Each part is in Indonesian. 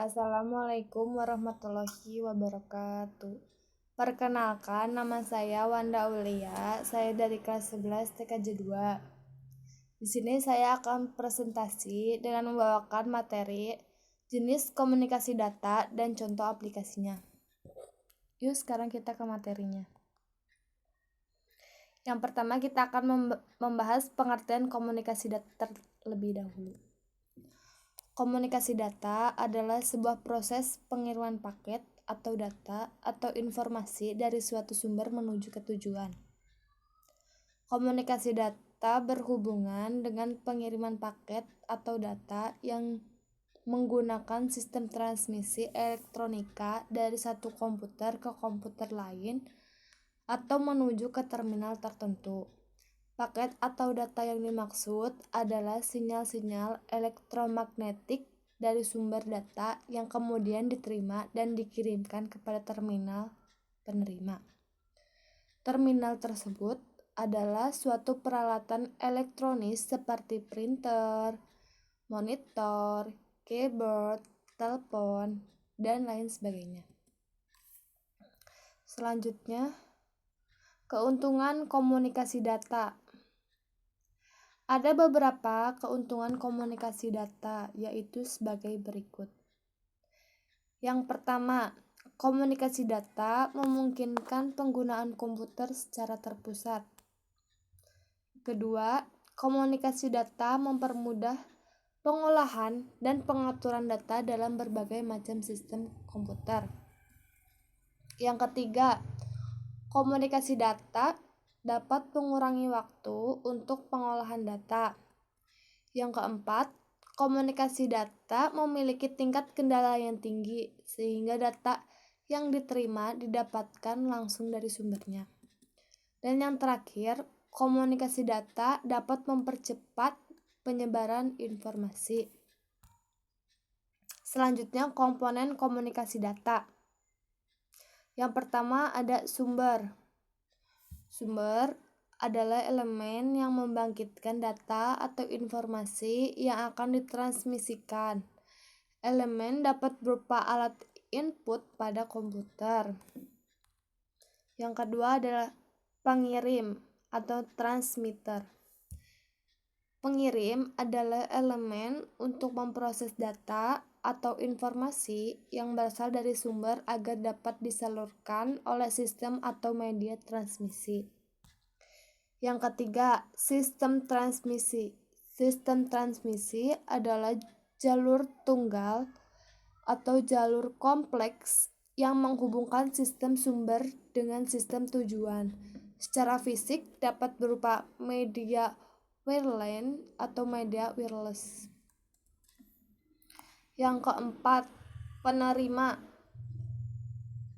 Assalamualaikum warahmatullahi wabarakatuh. Perkenalkan, nama saya Wanda Aulia. Saya dari kelas 11 TKJ 2. Di sini saya akan presentasi dengan membawakan materi jenis komunikasi data dan contoh aplikasinya. Yuk sekarang kita ke materinya. Yang pertama kita akan membahas pengertian komunikasi data terlebih dahulu. Komunikasi data adalah sebuah proses pengiriman paket atau data atau informasi dari suatu sumber menuju ke tujuan. Komunikasi data berhubungan dengan pengiriman paket atau data yang menggunakan sistem transmisi elektronika dari satu komputer ke komputer lain atau menuju ke terminal tertentu. Paket atau data yang dimaksud adalah sinyal-sinyal elektromagnetik dari sumber data yang kemudian diterima dan dikirimkan kepada terminal penerima. Terminal tersebut adalah suatu peralatan elektronis seperti printer, monitor, keyboard, telepon, dan lain sebagainya. Selanjutnya, keuntungan komunikasi data. Ada beberapa keuntungan komunikasi data, yaitu sebagai berikut. Yang pertama, komunikasi data memungkinkan penggunaan komputer secara terpusat. Kedua, komunikasi data mempermudah pengolahan dan pengaturan data dalam berbagai macam sistem komputer. Yang ketiga, komunikasi data dapat mengurangi waktu untuk pengolahan data. Yang keempat, komunikasi data memiliki tingkat kendala yang tinggi sehingga data yang diterima didapatkan langsung dari sumbernya. Dan yang terakhir, komunikasi data dapat mempercepat penyebaran informasi. Selanjutnya, komponen komunikasi data. Yang pertama ada sumber. Sumber adalah elemen yang membangkitkan data atau informasi yang akan ditransmisikan. Elemen dapat berupa alat input pada komputer. Yang kedua adalah pengirim atau transmitter. Pengirim adalah elemen untuk memproses data atau informasi yang berasal dari sumber agar dapat disalurkan oleh sistem atau media transmisi. Yang ketiga, sistem transmisi. Sistem transmisi adalah jalur tunggal atau jalur kompleks yang menghubungkan sistem sumber dengan sistem tujuan. Secara fisik dapat berupa media wireline atau media wireless. Yang keempat, penerima.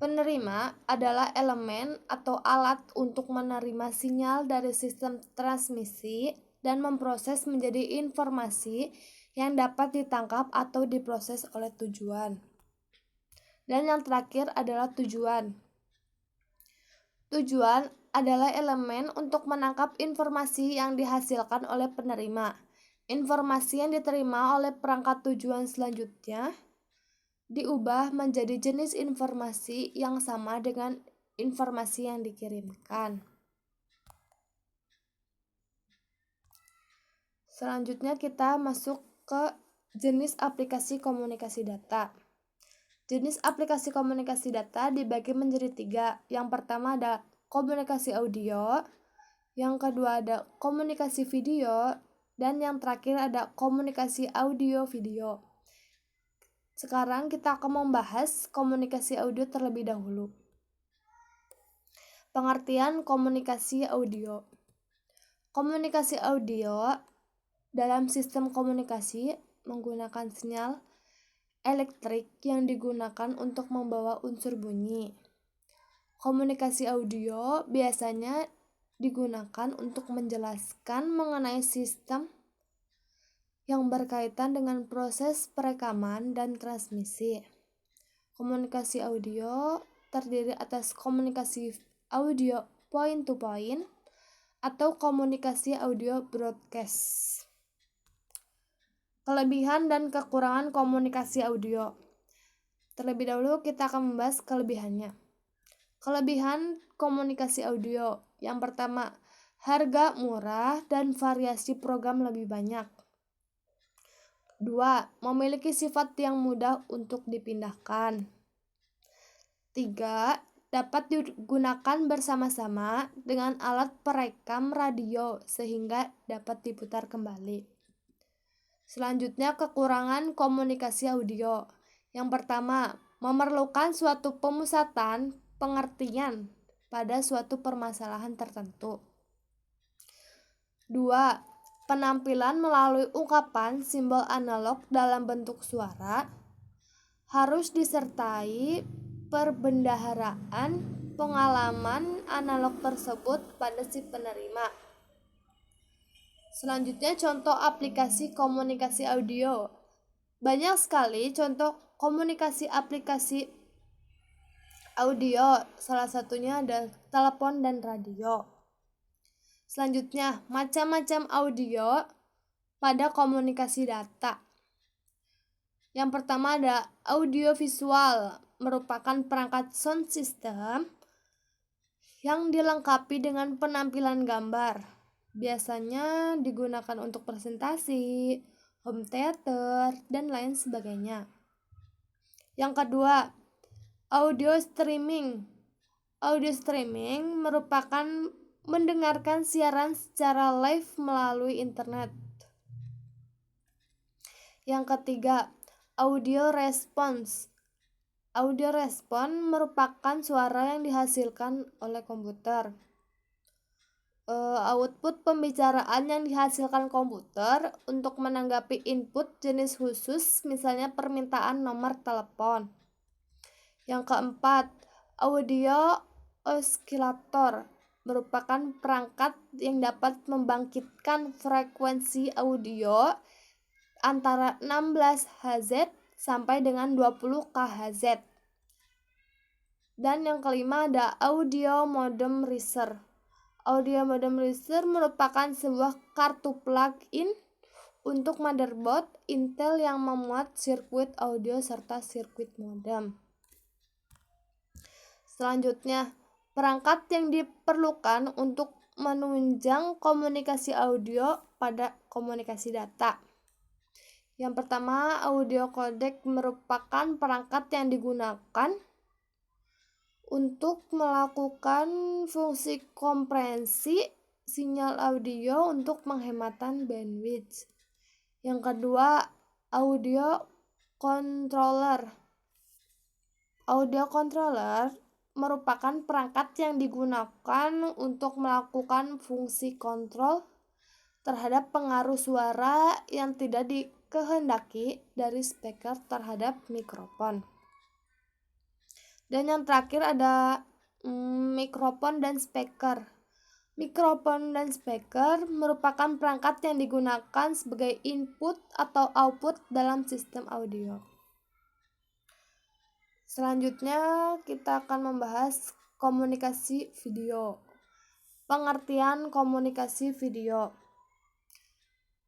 Penerima adalah elemen atau alat untuk menerima sinyal dari sistem transmisi dan memproses menjadi informasi yang dapat ditangkap atau diproses oleh tujuan. Dan yang terakhir adalah tujuan. Tujuan adalah elemen untuk menangkap informasi yang dihasilkan oleh penerima. Informasi yang diterima oleh perangkat tujuan selanjutnya diubah menjadi jenis informasi yang sama dengan informasi yang dikirimkan. Selanjutnya kita masuk ke jenis aplikasi komunikasi data. Jenis aplikasi komunikasi data dibagi menjadi 3. Yang pertama ada komunikasi audio, yang kedua ada komunikasi video, dan yang terakhir ada komunikasi audio-video. Sekarang kita akan membahas komunikasi audio terlebih dahulu. Pengertian komunikasi audio. Komunikasi audio dalam sistem komunikasi menggunakan sinyal elektrik yang digunakan untuk membawa unsur bunyi. Komunikasi audio biasanya digunakan untuk menjelaskan mengenai sistem yang berkaitan dengan proses perekaman dan transmisi. Komunikasi audio terdiri atas komunikasi audio point to point atau komunikasi audio broadcast. Kelebihan dan kekurangan komunikasi audio. Terlebih dahulu kita akan membahas kelebihannya. Kelebihan komunikasi audio. Yang pertama, harga murah dan variasi program lebih banyak. 2. Memiliki sifat yang mudah untuk dipindahkan. 3. Dapat digunakan bersama-sama dengan alat perekam radio sehingga dapat diputar kembali. Selanjutnya, kekurangan komunikasi audio. Yang pertama, memerlukan suatu pemusatan pengertian pada suatu permasalahan tertentu. 2. Penampilan melalui ungkapan simbol analog dalam bentuk suara harus disertai perbendaharaan pengalaman analog tersebut pada si penerima. Selanjutnya, contoh aplikasi komunikasi audio. Banyak sekali contoh komunikasi aplikasi audio, salah satunya ada telepon dan radio. Selanjutnya, macam-macam audio pada komunikasi data. Yang pertama ada audio visual, merupakan perangkat sound system yang dilengkapi dengan penampilan gambar. Biasanya digunakan untuk presentasi, home theater, dan lain sebagainya. Yang kedua, audio streaming. Audio streaming merupakan mendengarkan siaran secara live melalui internet. Yang ketiga, audio response. Audio response merupakan suara yang dihasilkan oleh komputer. Output pembicaraan yang dihasilkan komputer untuk menanggapi input jenis khusus, misalnya permintaan nomor telepon. Yang keempat, audio oscillator merupakan perangkat yang dapat membangkitkan frekuensi audio antara 16 Hz sampai dengan 20 kHz. Dan yang kelima ada audio modem riser. Audio modem riser merupakan sebuah kartu plug-in untuk motherboard Intel yang memuat sirkuit audio serta sirkuit modem. Selanjutnya, perangkat yang diperlukan untuk menunjang komunikasi audio pada komunikasi data. Yang pertama, audio codec merupakan perangkat yang digunakan untuk melakukan fungsi kompresi sinyal audio untuk penghematan bandwidth. Yang kedua, audio controller. Audio controller merupakan perangkat yang digunakan untuk melakukan fungsi kontrol terhadap pengaruh suara yang tidak dikehendaki dari speaker terhadap mikrofon. Dan yang terakhir ada mikrofon dan speaker. Mikrofon dan speaker merupakan perangkat yang digunakan sebagai input atau output dalam sistem audio. Selanjutnya kita akan membahas komunikasi video. Pengertian komunikasi video.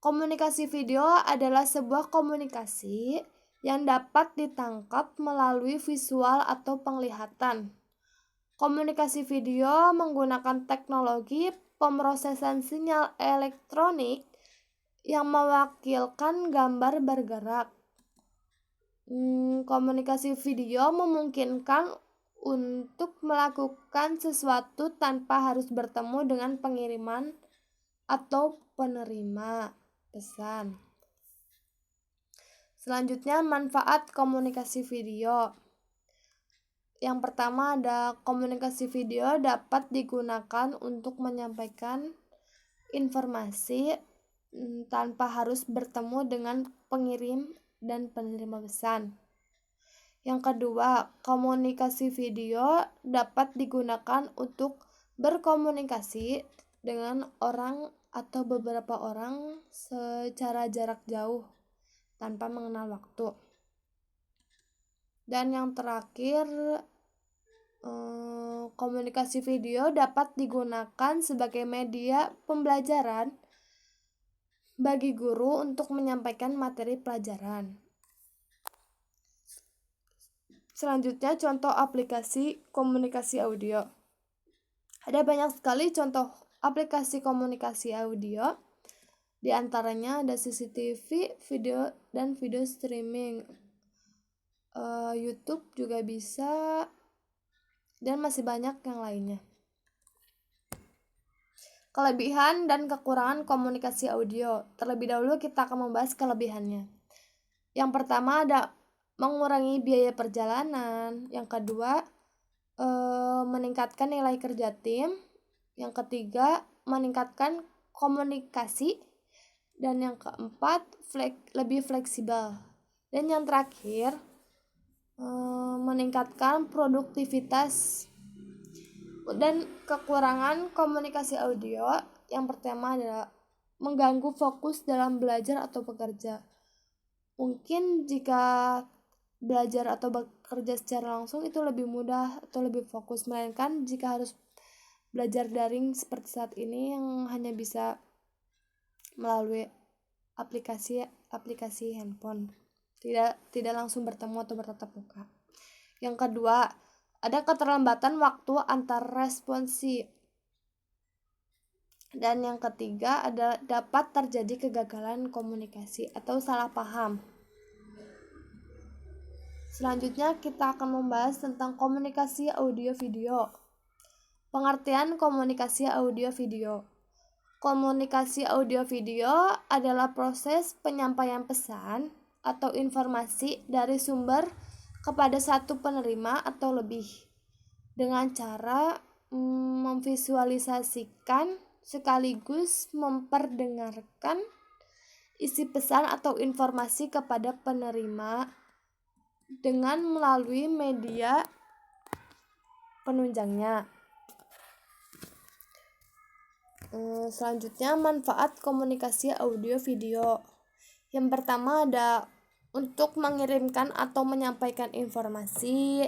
Komunikasi video adalah sebuah komunikasi yang dapat ditangkap melalui visual atau penglihatan. Komunikasi video menggunakan teknologi pemrosesan sinyal elektronik yang mewakilkan gambar bergerak. Komunikasi video memungkinkan untuk melakukan sesuatu tanpa harus bertemu dengan pengiriman atau penerima pesan. Selanjutnya, manfaat komunikasi video. Yang pertama ada komunikasi video dapat digunakan untuk menyampaikan informasi tanpa harus bertemu dengan pengirim dan penerima pesan. Yang kedua, komunikasi video dapat digunakan untuk berkomunikasi dengan orang atau beberapa orang secara jarak jauh tanpa mengenal waktu. Dan yang terakhir, komunikasi video dapat digunakan sebagai media pembelajaran bagi guru untuk menyampaikan materi pelajaran. Selanjutnya, contoh aplikasi komunikasi audio. Ada banyak sekali contoh aplikasi komunikasi audio. Di antaranya ada CCTV, video, dan video streaming. YouTube juga bisa, dan masih banyak yang lainnya. Kelebihan dan kekurangan komunikasi audio. Terlebih dahulu kita akan membahas kelebihannya. Yang pertama ada mengurangi biaya perjalanan. Yang kedua, meningkatkan nilai kerja tim. Yang ketiga, meningkatkan komunikasi. Dan yang keempat, lebih fleksibel. Dan yang terakhir, meningkatkan produktivitas. Dan kekurangan komunikasi audio yang pertama adalah mengganggu fokus dalam belajar atau bekerja. Mungkin jika belajar atau bekerja secara langsung itu lebih mudah atau lebih fokus, melainkan jika harus belajar daring seperti saat ini yang hanya bisa melalui aplikasi handphone, tidak langsung bertemu atau bertatap muka. Yang kedua, ada keterlambatan waktu antar responsi. Dan yang ketiga, ada dapat terjadi kegagalan komunikasi atau salah paham. Selanjutnya kita akan membahas tentang komunikasi audio video. Pengertian komunikasi audio video. Komunikasi audio video adalah proses penyampaian pesan atau informasi dari sumber kepada satu penerima atau lebih dengan cara memvisualisasikan sekaligus memperdengarkan isi pesan atau informasi kepada penerima dengan melalui media penunjangnya. Selanjutnya, manfaat komunikasi audio video. Yang pertama ada untuk mengirimkan atau menyampaikan informasi.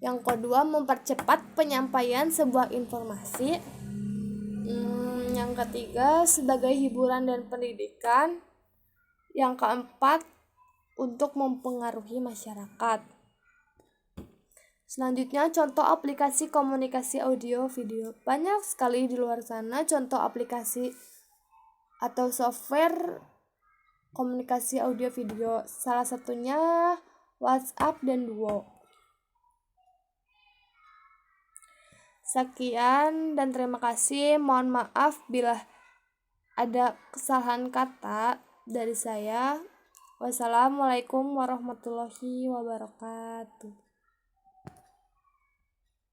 Yang kedua, mempercepat penyampaian sebuah informasi. Yang ketiga, sebagai hiburan dan pendidikan. Yang keempat, untuk mempengaruhi masyarakat. Selanjutnya, contoh aplikasi komunikasi audio video. Banyak sekali di luar sana contoh aplikasi atau software komunikasi audio video. Salah satunya WhatsApp dan Duo. Sekian dan terima kasih. Mohon maaf bila ada kesalahan kata dari saya. Wassalamualaikum warahmatullahi wabarakatuh.